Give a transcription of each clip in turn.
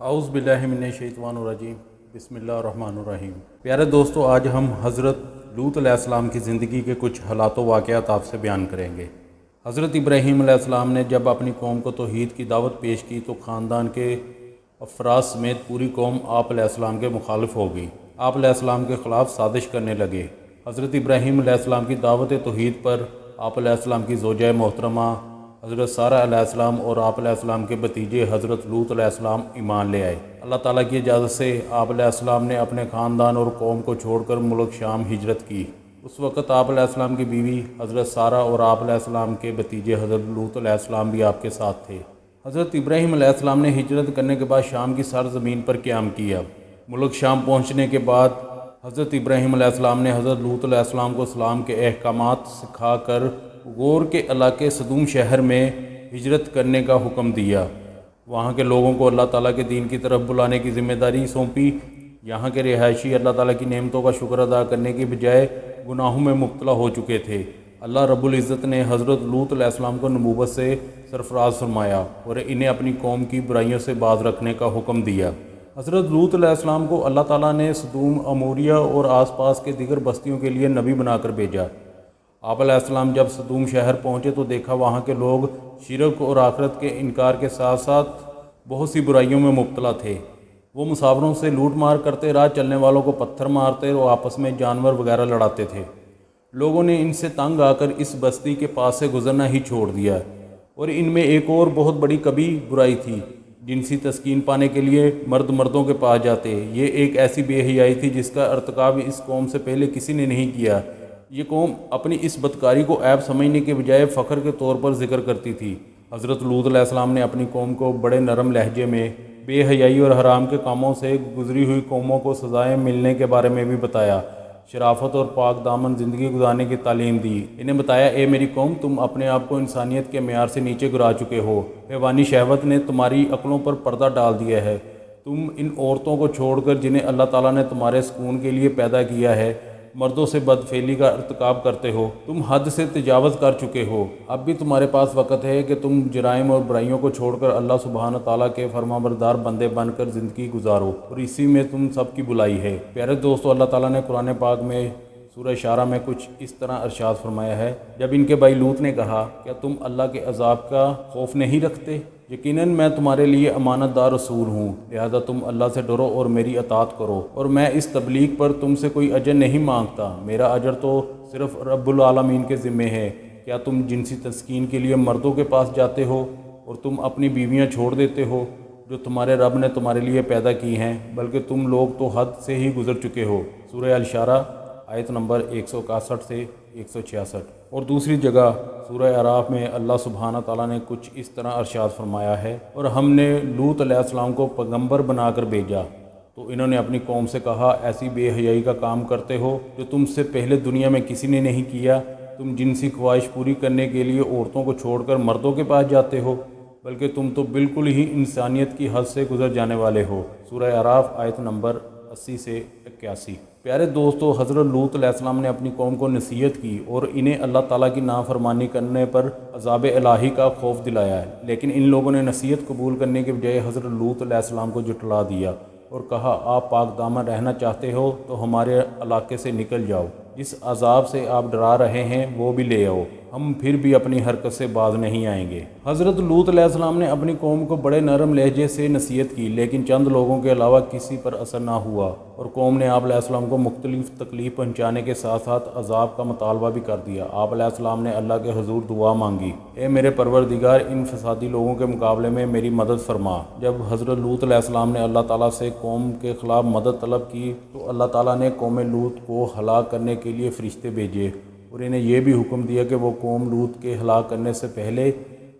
اعوذ باللہ من الشیطان الرجیم بسم اللہ الرحمن الرحیم۔ پیارے دوستو، آج ہم حضرت لوط علیہ السلام کی زندگی کے کچھ حالات و واقعات آپ سے بیان کریں گے۔ حضرت ابراہیم علیہ السلام نے جب اپنی قوم کو توحید کی دعوت پیش کی تو خاندان کے افراد سمیت پوری قوم آپ علیہ السلام کے مخالف ہو گئی۔ آپ علیہ السلام کے خلاف سازش کرنے لگے۔ حضرت ابراہیم علیہ السلام کی دعوت توحید پر آپ علیہ السلام کی زوجہ محترمہ حضرت سارہ علیہ السلام اور آپ علیہ السلام کے بھتیجے حضرت لوط علیہ السلام ایمان لے آئے۔ اللہ تعالیٰ کی اجازت سے آپ علیہ السلام نے اپنے خاندان اور قوم کو چھوڑ کر ملک شام ہجرت کی۔ اس وقت آپ علیہ السلام کی بیوی حضرت سارہ اور آپ علیہ السلام کے بھتیجے حضرت لوط علیہ السلام بھی آپ کے ساتھ تھے۔ حضرت ابراہیم علیہ السلام نے ہجرت کرنے کے بعد شام کی سرزمین پر قیام کیا۔ ملک شام پہنچنے کے بعد حضرت ابراہیم علیہ السلام نے حضرت لوط علیہ السلام کو اسلام کے احکامات سکھا کر غور کے علاقے صدوم شہر میں ہجرت کرنے کا حکم دیا۔ وہاں کے لوگوں کو اللہ تعالیٰ کے دین کی طرف بلانے کی ذمہ داری سونپی۔ یہاں کے رہائشی اللہ تعالیٰ کی نعمتوں کا شکر ادا کرنے کی بجائے گناہوں میں مبتلا ہو چکے تھے۔ اللہ رب العزت نے حضرت لوط علیہ السلام کو نبوت سے سرفراز فرمایا اور انہیں اپنی قوم کی برائیوں سے باز رکھنے کا حکم دیا۔ حضرت لوط علیہ السلام کو اللہ تعالیٰ نے صدوم، اموریہ اور آس پاس کے دیگر بستیوں کے لیے نبی بنا کر بھیجا۔ آپ علیہ السلام جب صدوم شہر پہنچے تو دیکھا وہاں کے لوگ شرک اور آخرت کے انکار کے ساتھ ساتھ بہت سی برائیوں میں مبتلا تھے۔ وہ مسافروں سے لوٹ مار کرتے، راہ چلنے والوں کو پتھر مارتے اور آپس میں جانور وغیرہ لڑاتے تھے۔ لوگوں نے ان سے تنگ آ کر اس بستی کے پاس سے گزرنا ہی چھوڑ دیا، اور ان میں ایک اور بہت بڑی کبھی برائی تھی۔ جنسی تسکین پانے کے لیے مرد مردوں کے پاس جاتے۔ یہ ایک ایسی بے حیائی تھی جس کا ارتکاب اس قوم سے پہلے کسی نے نہیں کیا۔ یہ قوم اپنی اس بدکاری کو عیب سمجھنے کے بجائے فخر کے طور پر ذکر کرتی تھی۔ حضرت لوط علیہ السلام نے اپنی قوم کو بڑے نرم لہجے میں بے حیائی اور حرام کے کاموں سے گزری ہوئی قوموں کو سزائیں ملنے کے بارے میں بھی بتایا۔ شرافت اور پاک دامن زندگی گزارنے کی تعلیم دی۔ انہیں بتایا، اے میری قوم، تم اپنے آپ کو انسانیت کے معیار سے نیچے گرا چکے ہو۔ حیوانی شہوت نے تمہاری عقلوں پر پردہ ڈال دیا ہے۔ تم ان عورتوں کو چھوڑ کر جنہیں اللہ تعالیٰ نے تمہارے سکون کے لیے پیدا کیا ہے، مردوں سے بدفعلی کا ارتکاب کرتے ہو۔ تم حد سے تجاوز کر چکے ہو۔ اب بھی تمہارے پاس وقت ہے کہ تم جرائم اور برائیوں کو چھوڑ کر اللہ سبحانہ تعالیٰ کے فرمانبردار بندے بن کر زندگی گزارو، اور اسی میں تم سب کی بلائی ہے۔ پیارے دوستو، اللہ تعالیٰ نے قرآن پاک میں سورہ شعراء میں کچھ اس طرح ارشاد فرمایا ہے، جب ان کے بھائی لوط نے کہا، کیا تم اللہ کے عذاب کا خوف نہیں رکھتے؟ یقیناً میں تمہارے لیے امانت دار رسول ہوں، لہذا تم اللہ سے ڈرو اور میری اطاعت کرو، اور میں اس تبلیغ پر تم سے کوئی اجر نہیں مانگتا۔ میرا اجر تو صرف رب العالمین کے ذمے ہے۔ کیا تم جنسی تسکین کے لیے مردوں کے پاس جاتے ہو اور تم اپنی بیویاں چھوڑ دیتے ہو جو تمہارے رب نے تمہارے لیے پیدا کی ہیں؟ بلکہ تم لوگ تو حد سے ہی گزر چکے ہو۔ سورہ الشعراء آیت نمبر 161 سے 166۔ اور دوسری جگہ سورہ اعراف میں اللہ سبحانہ تعالیٰ نے کچھ اس طرح ارشاد فرمایا ہے، اور ہم نے لوط علیہ السلام کو پیغمبر بنا کر بھیجا تو انہوں نے اپنی قوم سے کہا، ایسی بے حیائی کا کام کرتے ہو جو تم سے پہلے دنیا میں کسی نے نہیں کیا۔ تم جنسی خواہش پوری کرنے کے لیے عورتوں کو چھوڑ کر مردوں کے پاس جاتے ہو، بلکہ تم تو بالکل ہی انسانیت کی حد سے گزر جانے والے ہو۔ سورہ اعراف آیت نمبر 80 سے 81۔ پیارے دوستو، حضرت لوط علیہ السلام نے اپنی قوم کو نصیحت کی اور انہیں اللہ تعالیٰ کی نافرمانی کرنے پر عذاب الہی کا خوف دلایا ہے، لیکن ان لوگوں نے نصیحت قبول کرنے کے بجائے حضرت لوط علیہ السلام کو جھٹلا دیا اور کہا، آپ پاک دامن رہنا چاہتے ہو تو ہمارے علاقے سے نکل جاؤ، جس عذاب سے آپ ڈرا رہے ہیں وہ بھی لے آؤ، ہم پھر بھی اپنی حرکت سے باز نہیں آئیں گے۔ حضرت لوط علیہ السلام نے اپنی قوم کو بڑے نرم لہجے سے نصیحت کی، لیکن چند لوگوں کے علاوہ کسی پر اثر نہ ہوا، اور قوم نے آپ علیہ السلام کو مختلف تکلیف پہنچانے کے ساتھ ساتھ عذاب کا مطالبہ بھی کر دیا۔ آپ علیہ السلام نے اللہ کے حضور دعا مانگی، اے میرے پروردگار، ان فسادی لوگوں کے مقابلے میں میری مدد فرما۔ جب حضرت لوط علیہ السلام نے اللہ تعالیٰ سے قوم کے خلاف مدد طلب کی تو اللہ تعالیٰ نے قوم لوط کو ہلاک کرنے کے لیے فرشتے بھیجے، اور انہیں یہ بھی حکم دیا کہ وہ قوم لوط کے ہلاک کرنے سے پہلے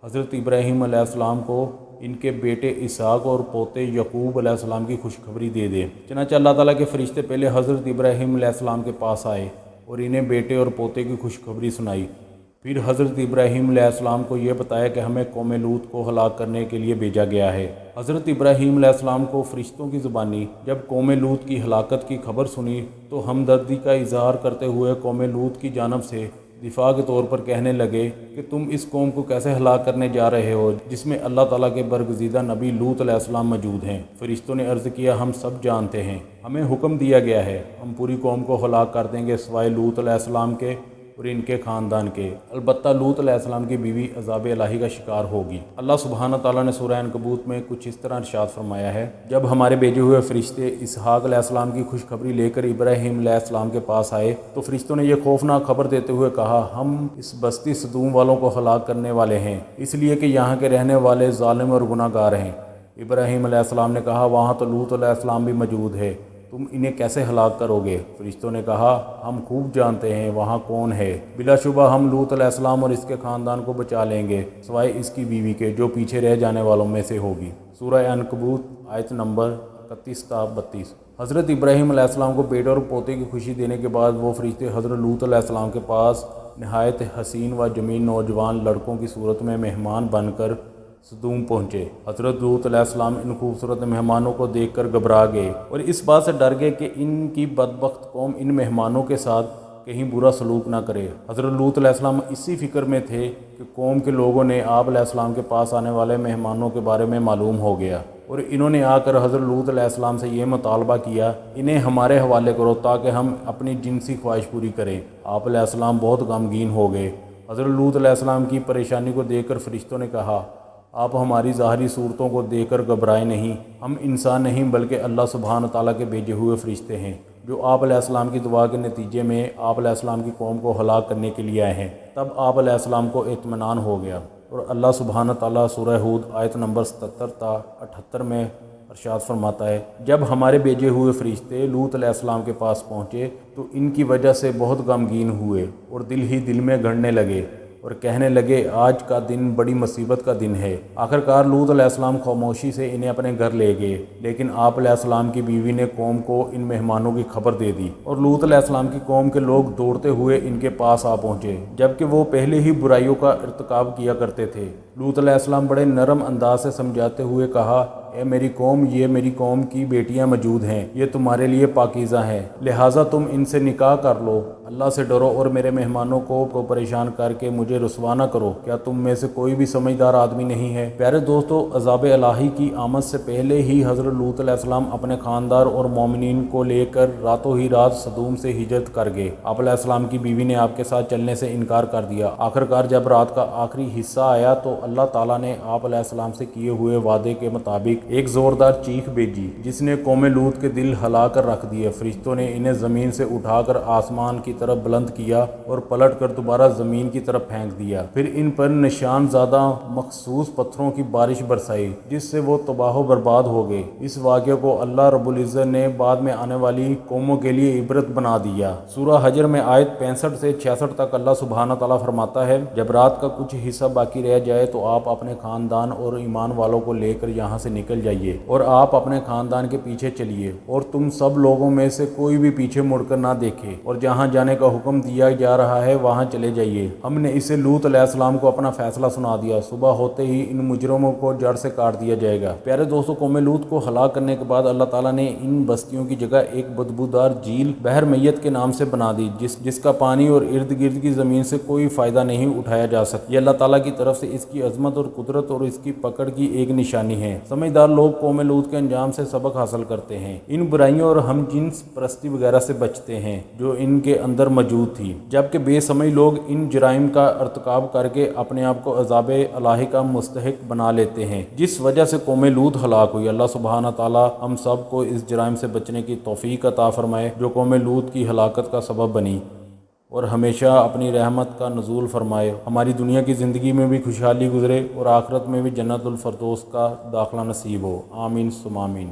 حضرت ابراہیم علیہ السلام کو ان کے بیٹے اسحاق اور پوتے یعقوب علیہ السلام کی خوشخبری دے دے۔ چنانچہ اللہ تعالیٰ کے فرشتے پہلے حضرت ابراہیم علیہ السلام کے پاس آئے اور انہیں بیٹے اور پوتے کی خوشخبری سنائی۔ پھر حضرت ابراہیم علیہ السلام کو یہ بتایا کہ ہمیں قوم لوط کو ہلاک کرنے کے لیے بھیجا گیا ہے۔ حضرت ابراہیم علیہ السلام کو فرشتوں کی زبانی جب قوم لوط کی ہلاکت کی خبر سنی تو ہمدردی کا اظہار کرتے ہوئے قوم لوط کی جانب سے دفاع کے طور پر کہنے لگے کہ تم اس قوم کو کیسے ہلاک کرنے جا رہے ہو جس میں اللہ تعالیٰ کے برگزیدہ نبی لوط علیہ السلام موجود ہیں۔ فرشتوں نے عرض کیا ہم سب جانتے ہیں، ہمیں حکم دیا گیا ہے ہم پوری قوم کو ہلاک کر دیں گے سوائے لوط علیہ السلام کے اور ان کے خاندان کے، البتہ لوط علیہ السلام کی بیوی عذاب الہی کا شکار ہوگی۔ اللہ سبحانہ تعالیٰ نے سورہ عنکبوت میں کچھ اس طرح ارشاد فرمایا ہے، جب ہمارے بھیجے ہوئے فرشتے اسحاق علیہ السلام کی خوشخبری لے کر ابراہیم علیہ السلام کے پاس آئے تو فرشتوں نے یہ خوفناک خبر دیتے ہوئے کہا ہم اس بستی سدوم والوں کو ہلاک کرنے والے ہیں، اس لیے کہ یہاں کے رہنے والے ظالم اور گناہ گار ہیں۔ ابراہیم علیہ السلام نے کہا وہاں تو لوط علیہ السلام بھی موجود ہے، تم انہیں کیسے ہلاک کرو گے؟ فرشتوں نے کہا ہم خوب جانتے ہیں وہاں کون ہے، بلا شبہ ہم لوط علیہ السلام اور اس کے خاندان کو بچا لیں گے سوائے اس کی بیوی کے جو پیچھے رہ جانے والوں میں سے ہوگی۔ سورہ عنکبوت آیت نمبر 31 تا 32۔ حضرت ابراہیم علیہ السلام کو بیٹے اور پوتے کی خوشی دینے کے بعد وہ فرشتے حضرت لوط علیہ السلام کے پاس نہایت حسین و جمیل نوجوان لڑکوں کی صورت میں مہمان بن کر سدوم پہنچے۔ حضرت لوط علیہ السلام ان خوبصورت مہمانوں کو دیکھ کر گھبرا گئے اور اس بات سے ڈر گئے کہ ان کی بدبخت قوم ان مہمانوں کے ساتھ کہیں برا سلوک نہ کرے۔ حضرت لوط علیہ السلام اسی فکر میں تھے کہ قوم کے لوگوں نے آپ علیہ السلام کے پاس آنے والے مہمانوں کے بارے میں معلوم ہو گیا اور انہوں نے آ کر حضرت لوط علیہ السلام سے یہ مطالبہ کیا انہیں ہمارے حوالے کرو تاکہ ہم اپنی جنسی خواہش پوری کریں۔ آپ علیہ السلام بہت غمگین ہو گئے۔ حضرت لوط علیہ السلام کی پریشانی کو دیکھ کر فرشتوں نے کہا آپ ہماری ظاہری صورتوں کو دیکھ کر گھبرائے نہیں، ہم انسان نہیں بلکہ اللہ سبحانہ تعالیٰ کے بھیجے ہوئے فرشتے ہیں جو آپ علیہ السلام کی دعا کے نتیجے میں آپ علیہ السلام کی قوم کو ہلاک کرنے کے لیے آئے ہیں۔ تب آپ علیہ السلام کو اطمینان ہو گیا اور اللہ سبحانہ تعالیٰ سورہ ہود آیت نمبر 77 تا 78 میں ارشاد فرماتا ہے جب ہمارے بھیجے ہوئے فرشتے لوط علیہ السلام کے پاس پہنچے تو ان کی وجہ سے بہت غمگین ہوئے اور دل ہی دل میں گڑنے لگے اور کہنے لگے آج کا دن بڑی مصیبت کا دن ہے۔ آخرکار لوط علیہ السلام خاموشی سے انہیں اپنے گھر لے گئے، لیکن آپ علیہ السلام کی بیوی نے قوم کو ان مہمانوں کی خبر دے دی اور لوط علیہ السلام کی قوم کے لوگ دوڑتے ہوئے ان کے پاس آ پہنچے جبکہ وہ پہلے ہی برائیوں کا ارتکاب کیا کرتے تھے۔ لوط علیہ السلام بڑے نرم انداز سے سمجھاتے ہوئے کہا اے میری قوم، یہ میری قوم کی بیٹیاں موجود ہیں، یہ تمہارے لیے پاکیزہ ہیں، لہٰذا تم ان سے نکاح کر لو، اللہ سے ڈرو اور میرے مہمانوں کو پریشان کر کے مجھے رسوا نہ کرو۔ کیا تم میں سے کوئی بھی سمجھدار آدمی نہیں ہے؟ پیارے دوستو، عذاب الہی کی آمد سے پہلے ہی حضرت لوط علیہ السلام اپنے خاندار اور مومنین کو لے کر راتوں ہی رات سدوم سے ہجرت کر گئے۔ آپ علیہ السلام کی بیوی نے آپ کے ساتھ چلنے سے انکار کر دیا۔ آخرکار جب رات کا آخری حصہ آیا تو اللہ تعالیٰ نے آپ علیہ السلام سے کیے ہوئے وعدے کے مطابق ایک زوردار چیخ بھیجی جس نے قوم لوط کے دل ہلا کر رکھ دیے۔ فرشتوں نے انہیں زمین سے اٹھا کر آسمان کی طرف بلند کیا اور پلٹ کر دوبارہ زمین کی طرف پھینک دیا، پھر ان پر نشان زدہ مخصوص پتھروں کی بارش برسائی جس سے وہ تباہ و برباد ہو گئے۔ اس واقعے کو اللہ رب العزت نے بعد میں آنے والی قوموں کے لیے عبرت بنا دیا۔ سورہ حجر میں آیت 65 سے 66 تک اللہ سبحانہ تعالیٰ فرماتا ہے جب رات کا کچھ حصہ باقی رہ جائے تو آپ اپنے خاندان اور ایمان والوں کو لے کر یہاں سے نکل جائیے اور آپ اپنے خاندان کے پیچھے چلیے اور تم سب لوگوں میں سے کوئی بھی پیچھے مڑ کر نہ دیکھے اور جہاں جانے کا حکم دیا جا رہا ہے وہاں چلے جائیے۔ ہم نے اسے لوط علیہ السلام کو اپنا فیصلہ سنا دیا، صبح ہوتے ہی ان مجرموں کو جڑ سے کاٹ دیا جائے گا۔ پیارے دوستو، قوم لوط کو ہلاک کرنے کے بعد اللہ تعالیٰ نے ان بستیوں کی جگہ ایک بدبودار جھیل بحر میت کے نام سے بنا دی جس کا پانی اور ارد گرد کی زمین سے کوئی فائدہ نہیں اٹھایا جا سکتا۔ یہ اللہ تعالیٰ کی طرف سے اس کی عظمت اور قدرت اور اس کی پکڑ کی ایک نشانی ہے۔ سمجھدار لوگ قوم لوط کے انجام سے سبق حاصل کرتے ہیں، ان برائیوں اور ہم جنس پرستی وغیرہ سے بچتے ہیں جو ان کے اندر موجود تھی، جبکہ بے سمجھ لوگ ان جرائم کا ارتکاب کر کے اپنے آپ کو عذاب الہی کا مستحق بنا لیتے ہیں جس وجہ سے قوم لوط ہلاک ہوئی۔ اللہ سبحانہ تعالیٰ ہم سب کو اس جرائم سے بچنے کی توفیق عطا فرمائے جو قوم لوط کی ہلاکت کا سبب بنی اور ہمیشہ اپنی رحمت کا نزول فرمائے، ہماری دنیا کی زندگی میں بھی خوشحالی گزرے اور آخرت میں بھی جنت الفردوس کا داخلہ نصیب ہو۔ آمین ثم آمین۔